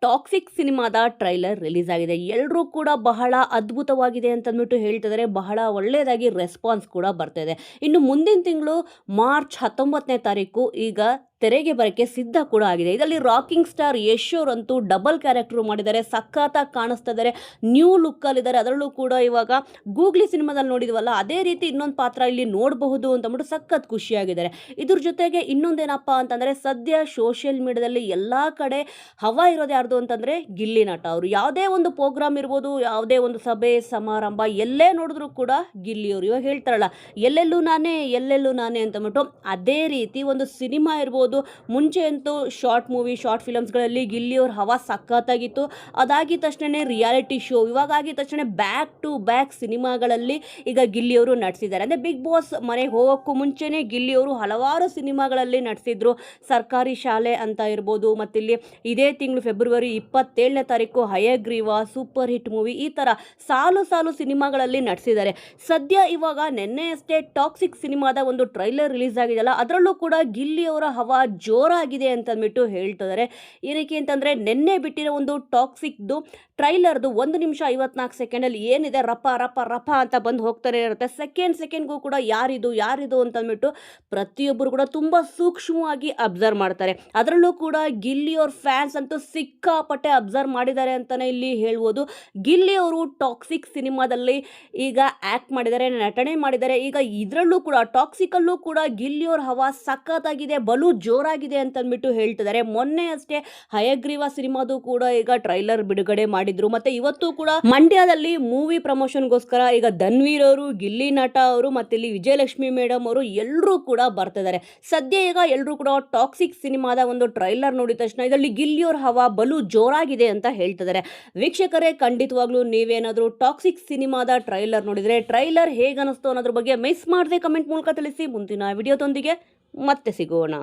Toxic ಸಿನಿಮಾದ trailer release ಆಗಿದೆ. ಎಲ್ಲರೂ ಕೂಡ ಬಹಳ ಅದ್ಭುತವಾಗಿದೆ ಅಂತಂದ್ಬಿಟ್ಟು ಹೇಳ್ತಿದ್ದಾರೆ. ಬಹಳ ಒಳ್ಳೆಯದಾಗಿ ರೆಸ್ಪಾನ್ಸ್ ಕೂಡ ಬರ್ತಾ ಇದೆ. ಇನ್ನು ಮುಂದಿನ ತಿಂಗಳು ಮಾರ್ಚ್ 19ನೇ ತಾರೀಕು ಈಗ ತೆರೆಗೆ ಬರೋಕ್ಕೆ ಸಿದ್ಧ ಕೂಡ ಆಗಿದೆ. ಇದರಲ್ಲಿ ರಾಕಿಂಗ್ ಸ್ಟಾರ್ ಯಶ್ ಅವರಂತೂ ಡಬಲ್ ಕ್ಯಾರೆಕ್ಟರ್ ಮಾಡಿದ್ದಾರೆ. ಸಖತ್ತಾಗಿ ಕಾಣಿಸ್ತಾ ಇದ್ದಾರೆ, ನ್ಯೂ ಲುಕ್ಕಲ್ಲಿದ್ದಾರೆ. ಅದರಲ್ಲೂ ಕೂಡ ಇವಾಗ ಗೂಗ್ಲಿ ಸಿನಿಮಾದಲ್ಲಿ ನೋಡಿದ್ವಲ್ಲ, ಅದೇ ರೀತಿ ಇನ್ನೊಂದು ಪಾತ್ರ ಇಲ್ಲಿ ನೋಡಬಹುದು ಅಂತಂದ್ಬಿಟ್ಟು ಸಖತ್ ಖುಷಿಯಾಗಿದ್ದಾರೆ. ಇದ್ರ ಜೊತೆಗೆ ಇನ್ನೊಂದೇನಪ್ಪ ಅಂತಂದರೆ, ಸದ್ಯ ಸೋಷಿಯಲ್ ಮೀಡಿಯಾದಲ್ಲಿ ಎಲ್ಲ ಕಡೆ ಹವಾ ಇರೋದು ಯಾರ್ದು ಅಂತಂದರೆ ಗಿಲ್ಲಿ ನಟ ಅವರು. ಯಾವುದೇ ಒಂದು ಪ್ರೋಗ್ರಾಮ್ ಇರ್ಬೋದು, ಯಾವುದೇ ಒಂದು ಸಭೆ ಸಮಾರಂಭ ಎಲ್ಲೇ ನೋಡಿದ್ರು ಕೂಡ ಗಿಲ್ಲಿಯವರು ಇವಾಗ ಹೇಳ್ತಾರಲ್ಲ, ಎಲ್ಲೆಲ್ಲೂ ನಾನೇ ಅಂತಂದ್ಬಿಟ್ಟು, ಅದೇ ರೀತಿ ಒಂದು ಸಿನಿಮಾ ಇರ್ಬೋದು. ಮುಂಚೆ ಅಂತೂ ಶಾರ್ಟ್ ಮೂವಿ, ಶಾರ್ಟ್ ಫಿಲಮ್ಸ್ಗಳಲ್ಲಿ ಗಿಲ್ಲಿಯವ್ರ ಹವಾ ಸಖತ್ತಾಗಿತ್ತು. ಅದಾಗಿದ ತಕ್ಷಣ ರಿಯಾಲಿಟಿ ಶೋ, ಇವಾಗ ಆಗಿದ ತಕ್ಷಣ ಬ್ಯಾಕ್ ಟು ಬ್ಯಾಕ್ ಸಿನಿಮಾಗಳಲ್ಲಿ ಈಗ ಗಿಲ್ಲಿಯವರು ನಟಿಸಿದ್ದಾರೆ. ಅಂದರೆ ಬಿಗ್ ಬಾಸ್ ಮನೆಗೆ ಹೋಗೋಕ್ಕೂ ಮುಂಚೆನೇ ಗಿಲ್ಲಿಯವರು ಹಲವಾರು ಸಿನಿಮಾಗಳಲ್ಲಿ ನಟಿಸಿದ್ರು. ಸರ್ಕಾರಿ ಶಾಲೆ ಅಂತ ಇರ್ಬೋದು, ಮತ್ತಿಲ್ಲಿ ಇದೇ ತಿಂಗಳು ಫೆಬ್ರವರಿ 27ನೇ ತಾರೀಕು ಹಯಗ್ರೀವ, ಸೂಪರ್ ಹಿಟ್ ಮೂವಿ, ಈ ಥರ ಸಾಲು ಸಿನಿಮಾಗಳಲ್ಲಿ ನಟಿಸಿದ್ದಾರೆ. ಸದ್ಯ ಇವಾಗ ನಿನ್ನೆಯಷ್ಟೇ ಟಾಕ್ಸಿಕ್ ಸಿನಿಮಾದ ಒಂದು ಟ್ರೈಲರ್ ರಿಲೀಸ್ ಆಗಿದೆಯಲ್ಲ, ಅದರಲ್ಲೂ ಕೂಡ ಗಿಲ್ಲಿಯವರ ಹವಾ ಜೋರಾಗಿದೆ ಅಂತಂದ್ಬಿಟ್ಟು ಹೇಳ್ತಿದ್ದಾರೆ. ಏನಕ್ಕೆ ಅಂತಂದರೆ, ನಿನ್ನೆ ಬಿಟ್ಟಿರೋ ಒಂದು ಟಾಕ್ಸಿಕ್ದು ಟ್ರೈಲರ್ದು 1 ನಿಮಿಷ 54 ಸೆಕೆಂಡಲ್ಲಿ ಏನಿದೆ ರಪ ರಪ ರಪ ಅಂತ ಬಂದು ಹೋಗ್ತಾನೆ ಇರುತ್ತೆ. ಸೆಕೆಂಡ್ಗೂ ಕೂಡ ಯಾರಿದು ಅಂತಂದ್ಬಿಟ್ಟು ಪ್ರತಿಯೊಬ್ಬರು ಕೂಡ ತುಂಬ ಸೂಕ್ಷ್ಮವಾಗಿ ಅಬ್ಸರ್ವ್ ಮಾಡ್ತಾರೆ. ಅದರಲ್ಲೂ ಕೂಡ ಗಿಲ್ಲಿಯವ್ರ ಫ್ಯಾನ್ಸ್ ಅಂತೂ ಸಿಕ್ಕಾಪಟ್ಟೆ ಅಬ್ಸರ್ವ್ ಮಾಡಿದ್ದಾರೆ ಅಂತಲೇ ಇಲ್ಲಿ ಹೇಳ್ಬೋದು. ಗಿಲ್ಲಿಯವರು ಟಾಕ್ಸಿಕ್ ಸಿನಿಮಾದಲ್ಲಿ ಈಗ ಆ್ಯಕ್ಟ್ ಮಾಡಿದ್ದಾರೆ, ನಟನೆ ಮಾಡಿದ್ದಾರೆ. ಈಗ ಇದರಲ್ಲೂ ಕೂಡ ಟಾಕ್ಸಿಕಲ್ಲೂ ಕೂಡ ಗಿಲ್ಲಿಯವ್ರ ಹವಾ ಸಖತ್ತಾಗಿದೆ, ಬಲು ಜೋರಾಗಿದೆ ಅಂತಂದ್ಬಿಟ್ಟು ಹೇಳ್ತಿದ್ದಾರೆ. ಮೊನ್ನೆ ಅಷ್ಟೇ ಹಯಗ್ರೀವ ಸಿನಿಮಾದು ಕೂಡ ಈಗ ಟ್ರೈಲರ್ ಬಿಡುಗಡೆ ಮಾಡಿದ್ರು. ಮತ್ತೆ ಇವತ್ತು ಕೂಡ ಮಂಡ್ಯದಲ್ಲಿ ಮೂವಿ ಪ್ರಮೋಷನ್ಗೋಸ್ಕರ ಈಗ ಧನ್ವೀರ್ ಅವರು, ಗಿಲ್ಲಿ ನಟ ಅವರು, ಮತ್ತೆ ಇಲ್ಲಿ ವಿಜಯಲಕ್ಷ್ಮಿ ಮೇಡಮ್ ಅವರು ಎಲ್ಲರೂ ಕೂಡ ಬರ್ತಿದ್ದಾರೆ. ಸದ್ಯ ಈಗ ಎಲ್ಲರೂ ಕೂಡ ಟಾಕ್ಸಿಕ್ ಸಿನಿಮಾದ ಒಂದು ಟ್ರೈಲರ್ ನೋಡಿದ ತಕ್ಷಣ ಇದರಲ್ಲಿ ಗಿಲ್ಲಿಯವ್ರ ಹವಾ ಬಲು ಜೋರಾಗಿದೆ ಅಂತ ಹೇಳ್ತಿದ್ದಾರೆ. ವೀಕ್ಷಕರೇ, ಖಂಡಿತವಾಗ್ಲೂ ನೀವೇನಾದರೂ ಟಾಕ್ಸಿಕ್ ಸಿನಿಮಾದ ಟ್ರೈಲರ್ ನೋಡಿದ್ರೆ ಟ್ರೈಲರ್ ಹೇಗನಿಸ್ತು ಅನ್ನೋದ್ರ ಬಗ್ಗೆ ಮಿಸ್ ಮಾಡದೆ ಕಮೆಂಟ್ ಮೂಲಕ ತಿಳಿಸಿ. ಮುಂದಿನ ವಿಡಿಯೋದೊಂದಿಗೆ ಮತ್ತೆ ಸಿಗೋಣ.